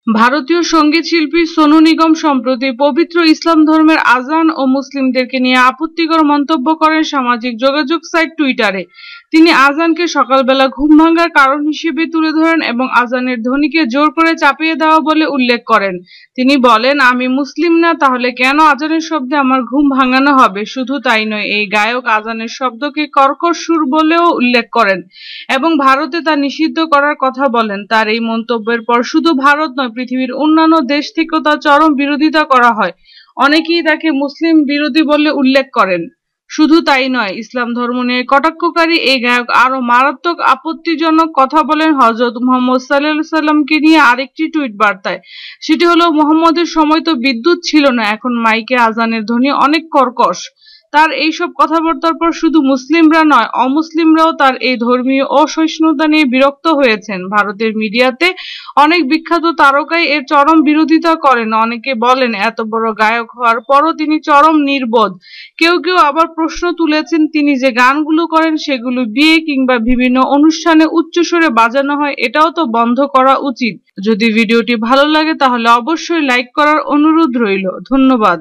ভারতীয় সঙ্গীত শিল্পী সোনু নিগম সম্প্রতি পবিত্র ইসলাম ধর্মের আজান ও মুসলিমদেরকে নিয়ে আপত্তিকর মন্তব্য করেন সামাজিক যোগাযোগ সাইট টুইটারে। তিনি আজানকে সকালবেলা ঘুম ভাঙার কারণ হিসেবে তুলে ধরেন এবং আজানের ধ্বনিকে জোর করে চাপিয়ে দেওয়া বলে উল্লেখ করেন। তিনি বলেন, আমি মুসলিম না, তাহলে কেন আজানের শব্দে আমার ঘুম ভাঙানো হবে? শুধু তাই নয়, এই গায়ক আজানের শব্দকে কর্কশ সুর বলেও উল্লেখ করেন এবং ভারতে তা নিষিদ্ধ করার কথা বলেন। তার এই মন্তব্যের পর শুধু ভারত নয়, পৃথিবীর অন্যান্য দেশ থেকেও তার চরম বিরোধিতা করা হয়। অনেকেই তাকে মুসলিম বিরোধী বলে উল্লেখ করেন। শুধু তাই নয়, ইসলাম ধর্ম নিয়ে কটাক্ষকারী এই গায়ক আরো মারাত্মক আপত্তিজনক কথা বলেন হযরত মুহাম্মদ সাল্লাল্লাহু আলাইহি সাল্লামকে নিয়ে আরেকটি টুইট বার্তায়। সেটি হলো, মুহাম্মদের সময় তো বিদ্যুৎ ছিল না, এখন মাইকে আজানের ধ্বনি অনেক কর্কশ। তার এইসব কথাবার্তার পর শুধু মুসলিমরা নয়, অমুসলিমরাও তার এই ধর্মীয় অসহিষ্ণুতা নিয়ে বিরক্ত হয়েছেন। ভারতের মিডিয়াতে অনেক বিখ্যাত তারকাই এর চরম বিরোধিতা করেন। অনেকে বলেন, এত বড় গায়ক হওয়ার পরও তিনি চরম নির্বোধ। কেউ কেউ আবার প্রশ্ন তুলেছেন, তিনি যে গানগুলো করেন সেগুলো বিয়ে কিংবা বিভিন্ন অনুষ্ঠানে উচ্চস্বরে বাজানো হয়, এটাও তো বন্ধ করা উচিত। যদি ভিডিওটি ভালো লাগে তাহলে অবশ্যই লাইক করার অনুরোধ রইল। ধন্যবাদ।